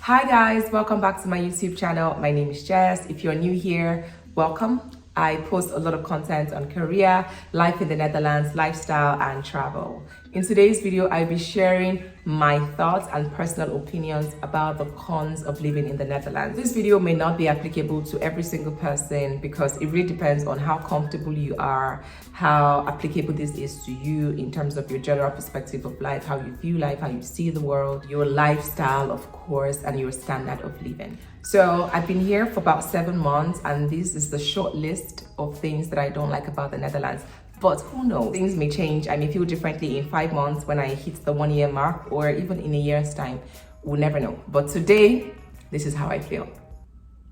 Hi guys, welcome back to my YouTube channel. My name is Jess. If you're new here, welcome. I post a lot of content on career, life in the Netherlands, lifestyle, and travel. In today's video, I'll be sharing my thoughts and personal opinions about the cons of living in the Netherlands. This video may not be applicable to every single person because it really depends on how comfortable you are, how applicable this is to you in terms of your general perspective of life, how you view life, how you see the world, your lifestyle, of course, and your standard of living. So I've been here for about 7 months, and this is the short list of things that I don't like about the Netherlands. But who knows? Things may change. I may feel differently in 5 months when I hit the 1 year mark, or even in a year's time. We'll never know. But today, this is how I feel.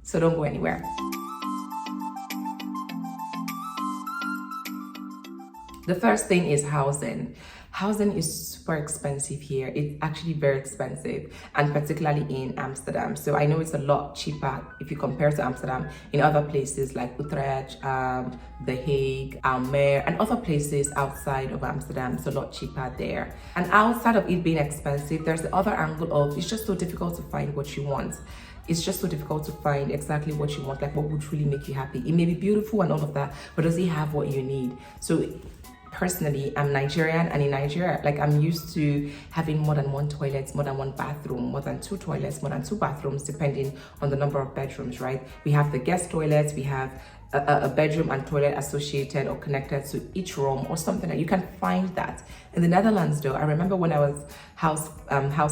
So don't go anywhere. The first thing is housing. Housing is super expensive here. It's actually very expensive, and particularly in Amsterdam. So I know it's a lot cheaper if you compare to Amsterdam in other places like Utrecht, The Hague, Almere, and other places outside of Amsterdam. It's a lot cheaper there. And outside of it being expensive, there's the other angle of it's just so difficult to find what you want. It's just so difficult to find exactly what you want, like what would really make you happy. It may be beautiful and all of that, but does it have what you need? So personally, I'm Nigerian, and in Nigeria, like, I'm used to having more than 1 toilet, more than 1 bathroom, more than 2 toilets, more than 2 bathrooms, depending on the number of bedrooms, right? We have the guest toilets, we have a bedroom and toilet associated or connected to each room or something. That you can find that in the Netherlands. Though, I remember when I was house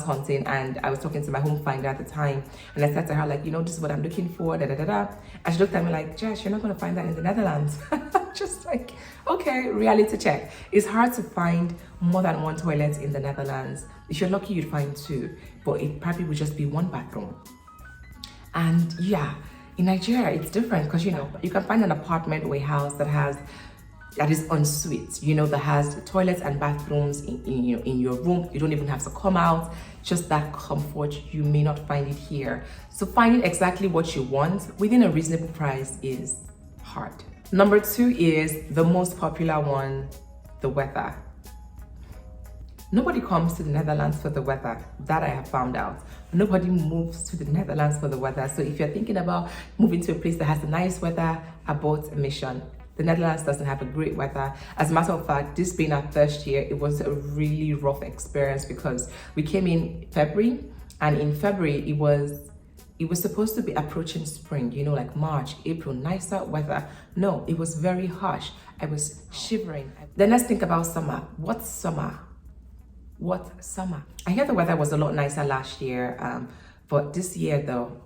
hunting, and I was talking to my home finder at the time, and I said to her, like, you know, this is what I'm looking for, da da da da. And she looked at me like, Jess, you're not going to find that in the Netherlands. Just like, okay, reality check. It's hard to find more than 1 toilet in the Netherlands. If you're lucky, you'd find 2, but it probably would just be 1 bathroom. And yeah, in Nigeria, it's different because, you know, you can find an apartment or a house that is en suite, you know, that has toilets and bathrooms in your room. You don't even have to come out. Just that comfort, you may not find it here. So finding exactly what you want within a reasonable price is hard. Number 2 is the most popular one, the weather. Nobody comes to the Netherlands for the weather. That I have found out. Nobody moves to the Netherlands for the weather. So if you're thinking about moving to a place that has a nice weather, abort a mission. The Netherlands doesn't have a great weather. As a matter of fact, this being our first year, it was a really rough experience because we came in February, and in February it was supposed to be approaching spring, you know, like March, April, nicer weather. No, it was very harsh. I was shivering. Then let's think about summer. What summer? What summer? I hear the weather was a lot nicer last year, but this year though,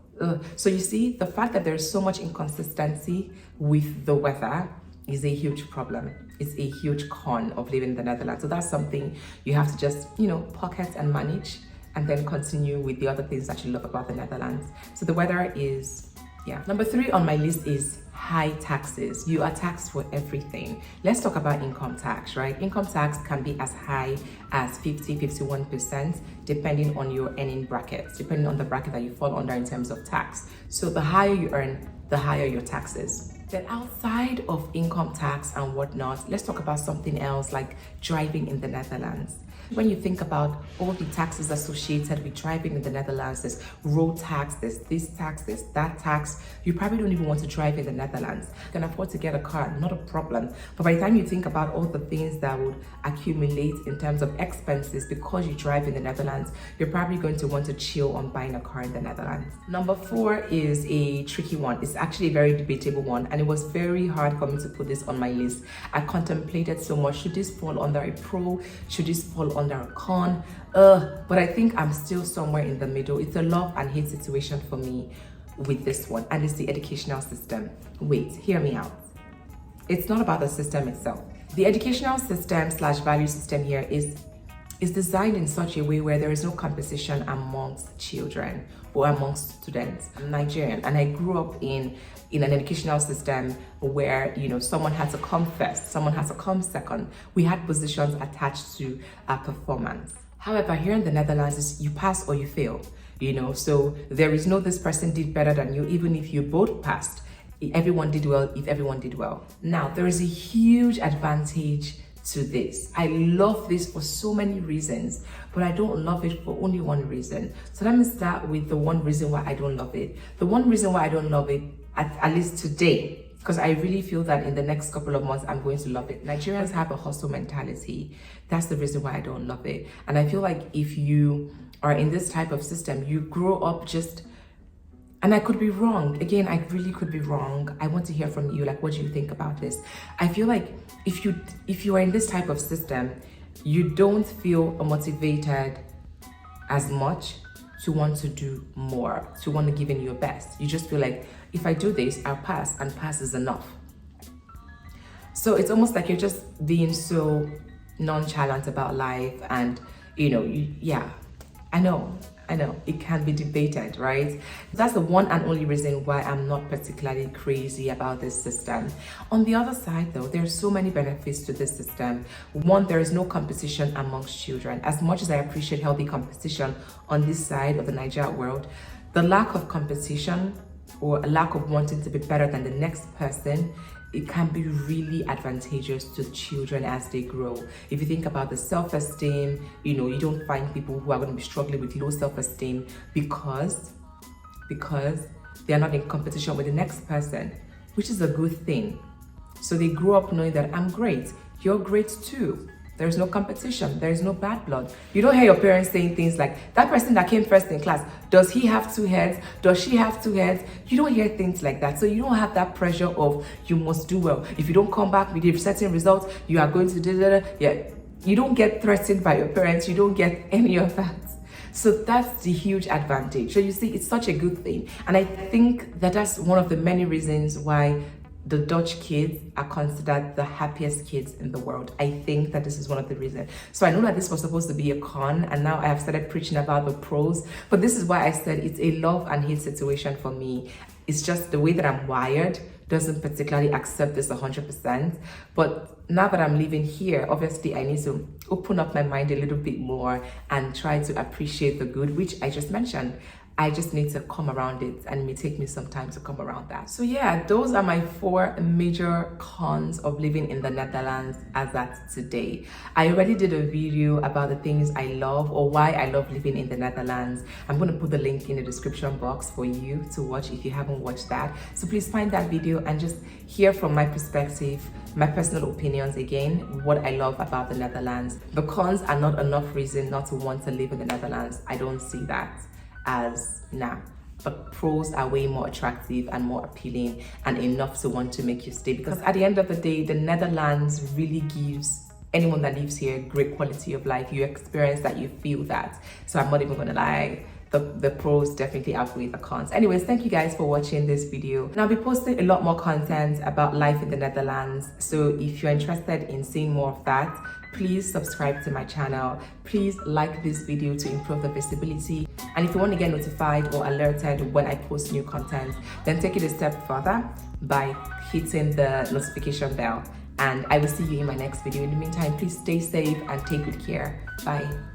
so you see, the fact that there's so much inconsistency with the weather is a huge problem. It's a huge con of living in the Netherlands. So that's something you have to just, you know, pocket and manage, and then continue with the other things that you love about the Netherlands. So the weather is, yeah. Number 3 on my list is high taxes. You are taxed for everything. Let's talk about income tax, right? Income tax can be as high as 51%, depending on your earning brackets, depending on the bracket that you fall under in terms of tax. So the higher you earn, the higher your taxes. Then outside of income tax and whatnot, let's talk about something else like driving in the Netherlands. When you think about all the taxes associated with driving in the Netherlands, there's road tax, there's this tax, there's that tax. You probably don't even want to drive in the Netherlands. You can afford to get a car, not a problem. But by the time you think about all the things that would accumulate in terms of expenses because you drive in the Netherlands, you're probably going to want to chill on buying a car in the Netherlands. Number 4 is a tricky one. It's actually a very debatable one, and it was very hard for me to put this on my list. I contemplated so much. Should this fall under a pro? Should this fall under a con? But I think I'm still somewhere in the middle. It's a love and hate situation for me with this one, and it's the educational system. Wait, hear me out. It's not about the system itself. The educational system / value system here is designed in such a way where there is no competition amongst children or amongst students. I'm Nigerian, and I grew up in an educational system where, you know, someone had to come first, someone had to come second. We had positions attached to our performance. However, here in the Netherlands, it's you pass or you fail, you know, so there is no this person did better than you, even if you both passed. Everyone did well if everyone did well. Now, there is a huge advantage to this. I love this for so many reasons, but I don't love it for only one reason. So let me start with the one reason why I don't love it. The one reason why I don't love it, at least today, because I really feel that in the next couple of months, I'm going to love it. Nigerians have a hustle mentality. That's the reason why I don't love it. And I feel like if you are in this type of system, you grow up just, and I could be wrong. Again, I really could be wrong. I want to hear from you. Like, what do you think about this? I feel like if you are in this type of system, you don't feel motivated as much to want to do more, to want to give in your best. You just feel like, if I do this, I'll pass, and pass is enough. So it's almost like you're just being so nonchalant about life, and I know it can be debated, right? That's the one and only reason why I'm not particularly crazy about this system. On the other side though, there are so many benefits to this system. One, there is no competition amongst children. As much as I appreciate healthy competition on this side of the Nigeria world, the lack of competition or a lack of wanting to be better than the next person, it can be really advantageous to children as they grow. If you think about the self-esteem, you don't find people who are going to be struggling with low self-esteem because they're not in competition with the next person, which is a good thing. So they grow up knowing that I'm great, you're great too. There's no competition, there's no bad blood. You don't hear your parents saying things like, that person that came first in class, does he have 2 heads? Does she have 2 heads? You don't hear things like that. So you don't have that pressure of, you must do well. If you don't come back with a certain result, you are going to yeah. You don't get threatened by your parents, you don't get any of that. So that's the huge advantage. So you see, it's such a good thing. And I think that that's one of the many reasons why the Dutch kids are considered the happiest kids in the world. I think that this is one of the reasons. So I know that this was supposed to be a con, and now I have started preaching about the pros, but this is why I said it's a love and hate situation for me. It's just the way that I'm wired doesn't particularly accept this 100%. But now that I'm living here, obviously I need to open up my mind a little bit more and try to appreciate the good, which I just mentioned. I just need to come around it, and it may take me some time to come around that. So yeah, those are my 4 major cons of living in the Netherlands as at today. I already did a video about the things I love, or why I love living in the Netherlands. I'm going to put the link in the description box for you to watch if you haven't watched that. So please find that video and just hear from my perspective, my personal opinions again, what I love about the Netherlands. The cons are not enough reason not to want to live in the Netherlands. I don't see that as but pros are way more attractive and more appealing, and enough to want to make you stay, because at the end of the day, the Netherlands really gives anyone that lives here great quality of life. You experience that, you feel that. So I'm not even gonna lie, the pros definitely outweigh the cons. Anyways, thank you guys for watching this video, and I'll be posting a lot more content about life in the Netherlands. So if you're interested in seeing more of that, please subscribe to my channel. Please like this video to improve the visibility. And if you want to get notified or alerted when I post new content, then take it a step further by hitting the notification bell. And I will see you in my next video. In the meantime, please stay safe and take good care. Bye.